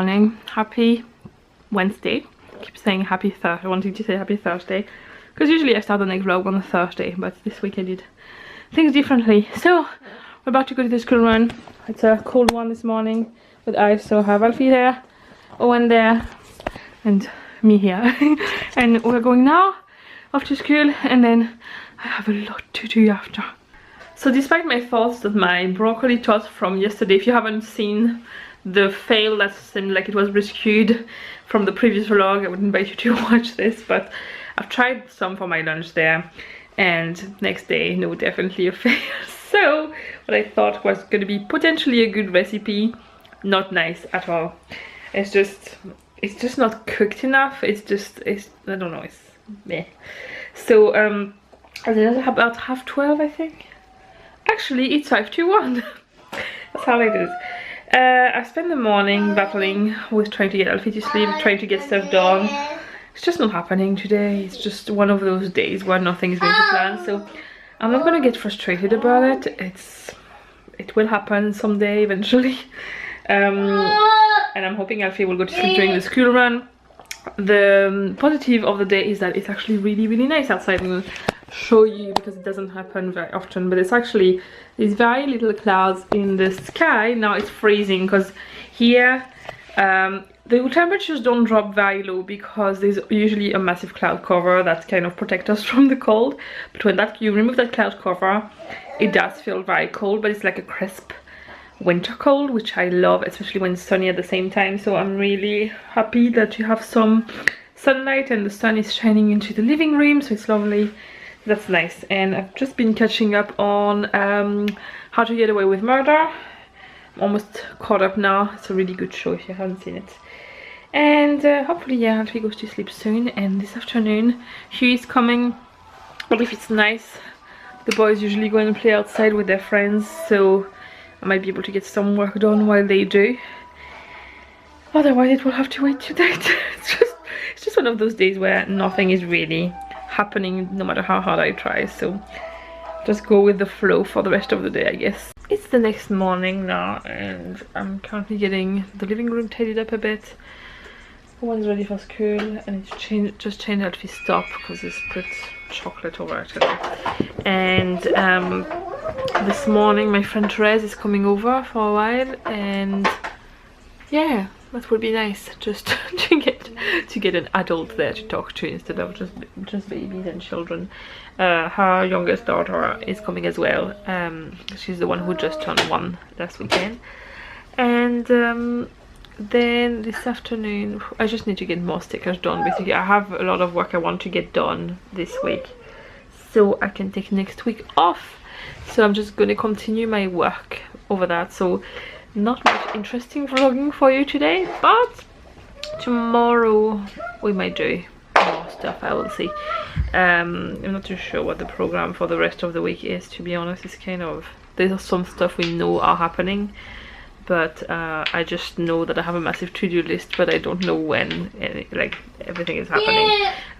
morning. Happy Wednesday. I keep saying happy Thursday. I wanted to say happy Thursday because usually I start the next vlog on a Thursday, but this week I did things differently. So we're about to go to the school run. It's a cold one this morning with ice, so I have Alfie there, Owen there, and me here. And we're going now off to school, and then I have a lot to do after. So despite my thoughts that my broccoli toast from yesterday, if you haven't seen the fail that seemed like it was rescued from the previous vlog, I would invite you to watch this, but I've tried some for my lunch there, and next day, no, definitely a fail. So what I thought was going to be potentially a good recipe, not nice at all. It's just not cooked enough. I don't know, it's meh. So it's about 12:30, I think. Actually, it's 5 to 1. That's how it is. I spent the morning battling with trying to get Alfie to sleep, trying to get stuff done. It's just not happening today. It's just one of those days where nothing is going to plan. So I'm not gonna get frustrated about it. It will happen someday eventually. And I'm hoping Alfie will go to sleep during the school run. The positive of the day is that it's actually really nice outside. I'm gonna show you because it doesn't happen very often, but it's actually these very little clouds in the sky. Now it's freezing because here the temperatures don't drop very low because there's usually a massive cloud cover that kind of protects us from the cold. But when you remove that cloud cover, it does feel very cold, but it's like a crisp winter cold, which I love, especially when it's sunny at the same time. So I'm really happy that you have some sunlight and the sun is shining into the living room, so it's lovely. That's nice. And I've just been catching up on How to Get Away with Murder. I'm almost caught up now. It's a really good show if you haven't seen it. And hopefully, yeah, Alfie goes to sleep soon. And this afternoon Hugh is coming. But if it's nice, the boys usually go and play outside with their friends, so I might be able to get some work done while they do. Otherwise it will have to wait tonight. It's just one of those days where nothing is really happening no matter how hard I try, so just go with the flow for the rest of the day, I guess. It's the next morning now, and I'm currently getting the living room tidied up a bit. One's ready for school, and it's just changed Alfie's top because he's put chocolate over it. And this morning my friend Therese is coming over for a while, and yeah, that would be nice, just to get an adult there to talk to instead of just babies and children. Her youngest daughter is coming as well. She's the one who just turned 1 last weekend. And then this afternoon I just need to get more stickers done. Basically I have a lot of work I want to get done this week, so I can take next week off. So I'm just going to continue my work over that. So not much interesting vlogging for you today, but tomorrow we might do more stuff. I will see. I'm not too sure what the program for the rest of the week is, to be honest. It's kind of, there's some stuff we know are happening, but I just know that I have a massive to-do list, but I don't know when like everything is happening.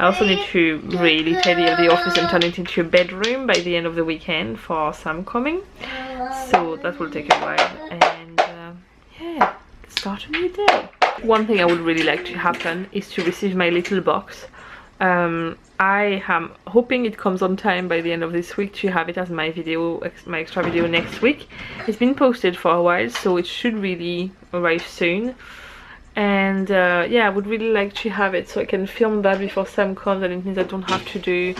I also need to really tidy up the office and turn it into a bedroom by the end of the weekend for Sam coming, so that will take a while. And yeah, start a new day. One thing I would really like to happen is to receive my little box. I am hoping it comes on time by the end of this week to have it as my extra video next week. It's been posted for a while, so it should really arrive soon. And yeah, I would really like to have it so I can film that before Sam comes, and it means I don't have to do,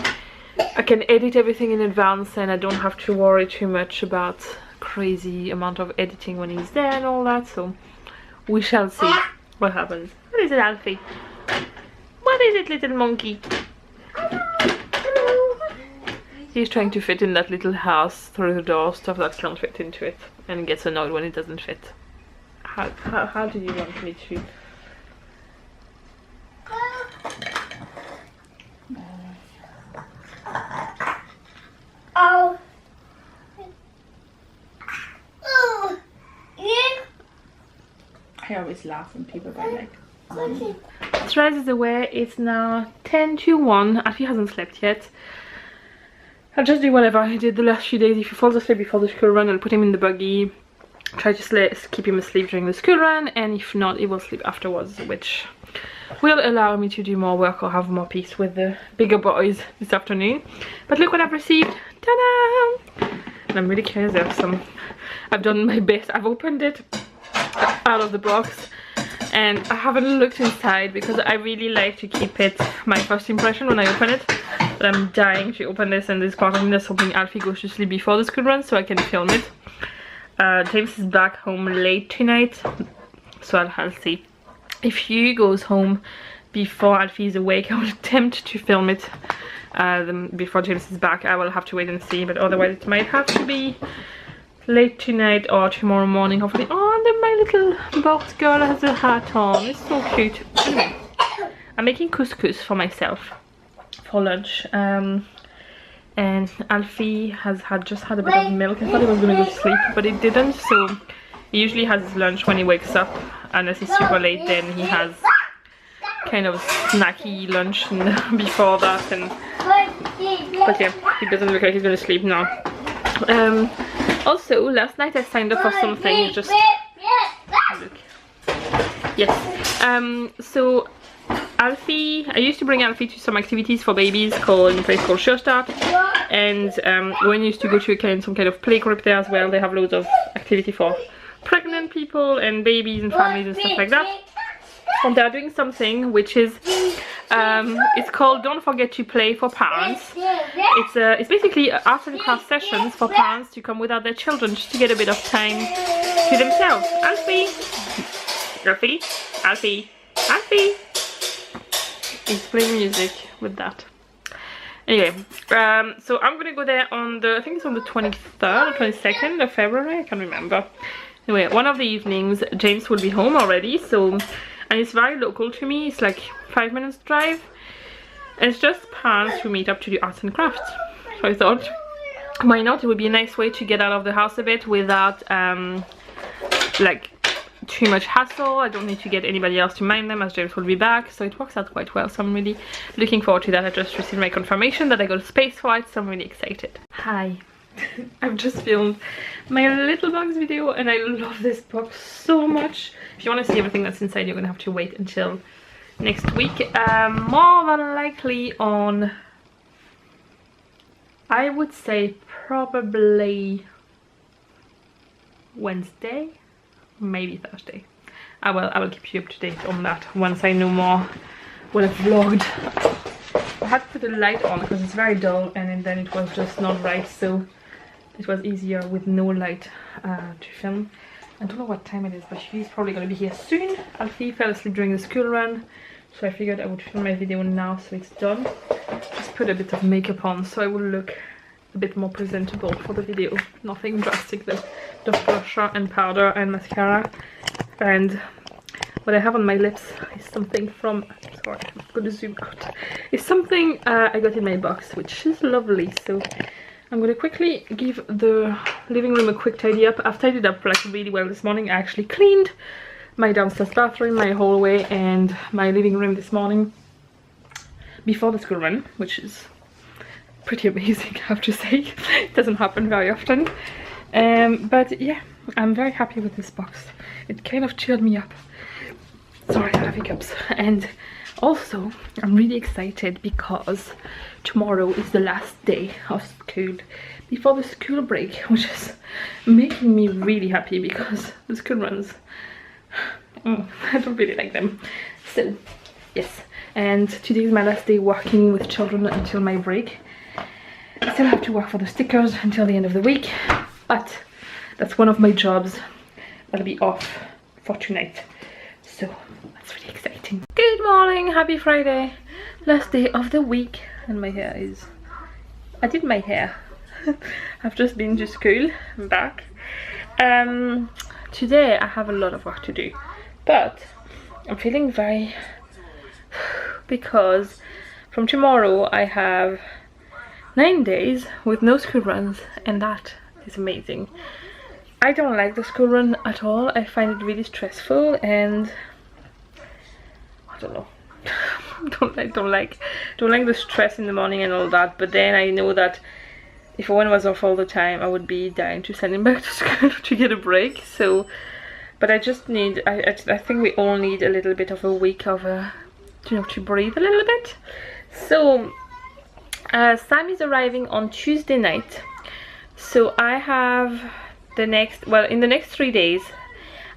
I can edit everything in advance, and I don't have to worry too much about crazy amount of editing when he's there and all that. So we shall see what happens. What is it, Alfie? What is it, little monkey? He's trying to fit in that little house through the door, stuff that can't fit into it, and gets annoyed when it doesn't fit. How do you want me to? Oh. Oh. Yeah. I always laugh when people go like, Therese is away. It's now 10 to 1. Alfie hasn't slept yet. I'll just do whatever I did the last few days. If he falls asleep before the school run, I'll put him in the buggy try to keep him asleep during the school run, and if not, he will sleep afterwards, which will allow me to do more work or have more peace with the bigger boys this afternoon. But look what I've received. Ta-da! And I'm really curious. I've done my best. I've opened it out of the box and I haven't looked inside because I really like to keep it my first impression when I open it. But I'm dying to open this, and this part of me that's hoping Alfie goes to sleep before the school run so I can film it. James is back home late tonight, so I'll see. If he goes home before Alfie is awake, I will attempt to film it before James is back. I will have to wait and see, but otherwise it might have to be late tonight or tomorrow morning, hopefully. Oh, and then my little box girl has a hat on. It's so cute. Anyway, I'm making couscous for myself for lunch. And Alfie has just had a bit of milk. I thought he was going to go to sleep, but he didn't. So he usually has his lunch when he wakes up, unless he's super late, then he has kind of snacky lunch before that. But yeah, he doesn't look like he's going to sleep now. Also, last night I signed up for something. Just look. Yes. So Alfie, I used to bring Alfie to some activities for babies in a place called Show Start, and when I used to go to some kind of play group there as well. They have loads of activity for pregnant people and babies and families and stuff like that. And they're doing something which is it's called Don't Forget to Play for Parents. It's basically art and craft sessions for parents to come without their children, just to get a bit of time to themselves. Alfie, Alfie, Alfie, Alfie. He's playing music with that. Anyway, so I'm gonna go there on I think it's on the 23rd or 22nd of February, I can't remember. Anyway, one of the evenings James will be home already, so, and it's very local to me. It's like 5 minutes drive, and it's just parents who meet up to do arts and crafts. So I thought, why not? It would be a nice way to get out of the house a bit without like too much hassle. I don't need to get anybody else to mind them, as James will be back, so it works out quite well. So I'm really looking forward to that. I just received my confirmation that I got a space for it, so I'm really excited. Hi. I've just filmed my little box video and I love this box so much. If you want to see everything that's inside, you're gonna have to wait until next week. More than likely on, I would say probably Wednesday, maybe Thursday. I will keep you up to date on that once I know more, when I've vlogged. I had to put the light on because it's very dull, and then it was just not right, so it was easier with no light to film. I don't know what time it is, but she's probably going to be here soon. Alfie fell asleep during the school run, so I figured I would film my video now so it's done. Just put a bit of makeup on so I will look a bit more presentable for the video. Nothing drastic though. Just blusher and powder and mascara. And what I have on my lips is something from, sorry, I'm going to zoom out. It's something I got in my box, which is lovely. So I'm going to quickly give the living room a quick tidy up. I've tidied up like really well this morning. I actually cleaned my downstairs bathroom, my hallway and my living room this morning before the school run, which is pretty amazing, I have to say. It doesn't happen very often. But yeah, I'm very happy with this box. It kind of cheered me up. Sorry, I have hiccups. And also, I'm really excited because tomorrow is the last day of school before the school break, which is making me really happy because the school runs, I don't really like them. So, yes. And today is my last day working with children until my break. I still have to work for the stickers until the end of the week, but that's one of my jobs that'll be off for tonight. So that's really exciting. Good morning, happy Friday, last day of the week. And my hair is, I did my hair. I've just been to school, I'm back. Today I have a lot of work to do, but I'm feeling very, because from tomorrow I have 9 days with no school runs, and that is amazing. I don't like the school run at all. I find it really stressful, and I don't know. don't like the stress in the morning and all that. But then I know that if Owen was off all the time, I would be dying to send him back to school to get a break. So, but I just need, I think we all need a little bit of a week of you know, to breathe a little bit. So Sam is arriving on Tuesday night, so I have the next, well, in the next 3 days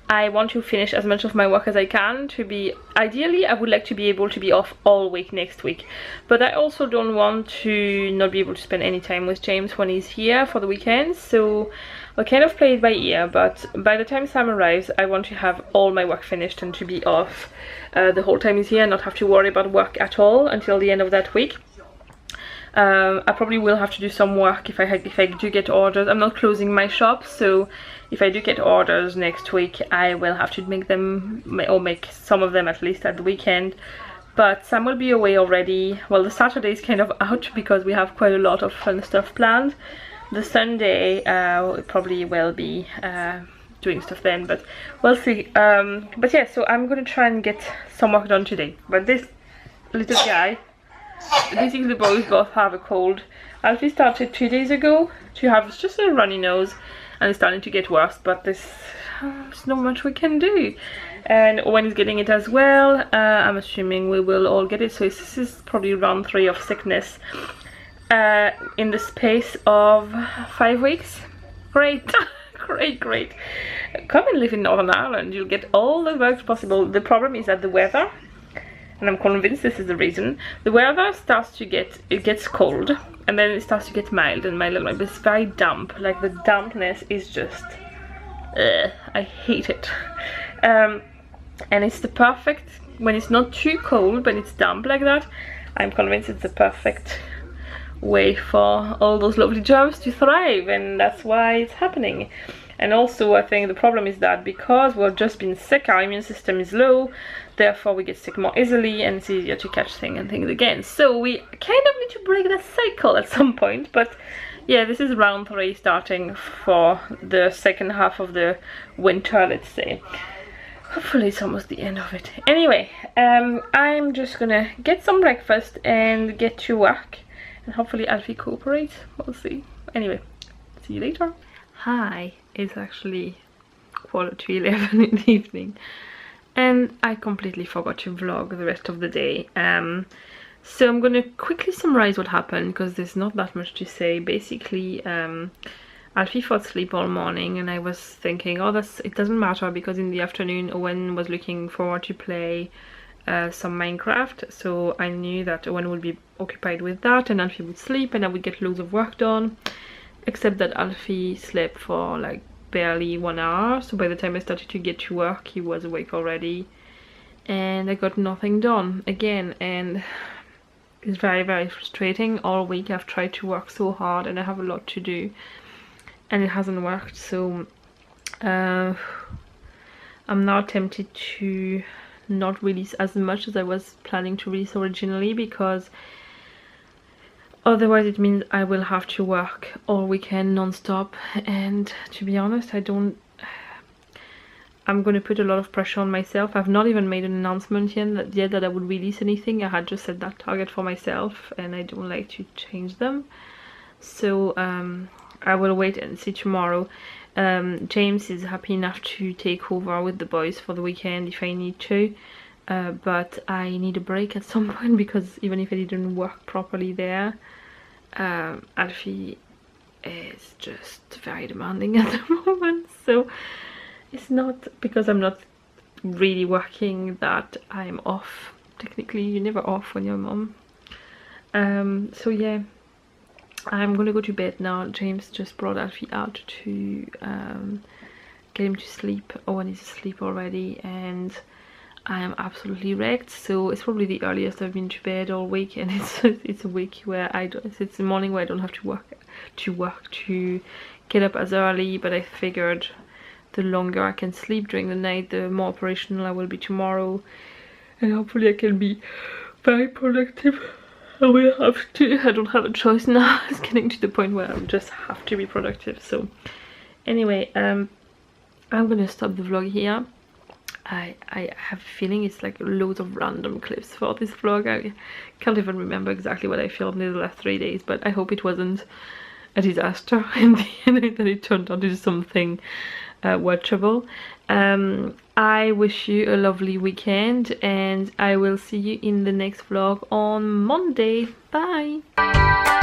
I want to finish as much of my work as I can to be, ideally I would like to be able to be off all week next week, but I also don't want to not be able to spend any time with James when he's here for the weekends. So I'll kind of play it by ear, but by the time Sam arrives I want to have all my work finished and to be off the whole time he's here and not have to worry about work at all until the end of that week. I probably will have to do some work if I do get orders. I'm not closing my shop, so if I do get orders next week I will have to make them, or make some of them at least at the weekend. But Sam will be away already. Well, the Saturday is kind of out because we have quite a lot of fun stuff planned. The Sunday probably will be doing stuff then, but we'll see. But yeah, so I'm gonna try and get some work done today. But this little guy, basically the boys both have a cold. Alfie started 2 days ago to have just a runny nose and it's starting to get worse, but there's not much we can do. And Owen is getting it as well. I'm assuming we will all get it, so this is probably round 3 of sickness in the space of 5 weeks. Great. Great. Come and live in Northern Ireland, you'll get all the works possible. The problem is that the weather, and I'm convinced this is the reason, the weather starts to get, it gets cold and then it starts to get mild and mild, but it's very damp. Like the dampness is just I hate it. And it's the perfect, when it's not too cold but it's damp like that, I'm convinced it's the perfect way for all those lovely germs to thrive, and that's why it's happening. And also I think the problem is that because we've just been sick, our immune system is low, therefore we get sick more easily and it's easier to catch things again. So we kind of need to break that cycle at some point. But yeah, this is round 3 starting for the second half of the winter, let's say. Hopefully it's almost the end of it. Anyway, I'm just gonna get some breakfast and get to work, and hopefully Alfie cooperates, we'll see. Anyway, see you later. Hi, it's actually 11:15 in the evening and I completely forgot to vlog the rest of the day. So I'm gonna quickly summarize what happened because there's not that much to say. Basically, Alfie fought asleep all morning and I was thinking, oh, it doesn't matter because in the afternoon Owen was looking forward to play some Minecraft, so I knew that Owen would be occupied with that and Alfie would sleep and I would get loads of work done. Except that Alfie slept for like barely 1 hour, so by the time I started to get to work he was awake already and I got nothing done again, and it's very frustrating. All week I've tried to work so hard and I have a lot to do and it hasn't worked. So I'm now tempted to not release as much as I was planning to release originally, because otherwise it means I will have to work all weekend non-stop, and to be honest I'm going to put a lot of pressure on myself. I've not even made an announcement yet that I would release anything. I had just set that target for myself and I don't like to change them. So I will wait and see tomorrow. James is happy enough to take over with the boys for the weekend if I need to. But I need a break at some point because even if I didn't work properly there, Alfie is just very demanding at the moment. So it's not because I'm not really working that I'm off. Technically you're never off when you're a mom. So yeah, I'm gonna go to bed now. James just brought Alfie out to get him to sleep. Owen is asleep already and I am absolutely wrecked. So it's probably the earliest I've been to bed all week, and it's a week where it's a morning where I don't have to get up as early. But I figured the longer I can sleep during the night, the more operational I will be tomorrow, and hopefully I can be very productive. I will have to. I don't have a choice now. It's getting to the point where I just have to be productive. So anyway, I'm gonna stop the vlog here. I have a feeling it's like loads of random clips for this vlog. I can't even remember exactly what I filmed in the last 3 days, but I hope it wasn't a disaster in the end, that it turned out into something watchable. I wish you a lovely weekend, and I will see you in the next vlog on Monday. Bye!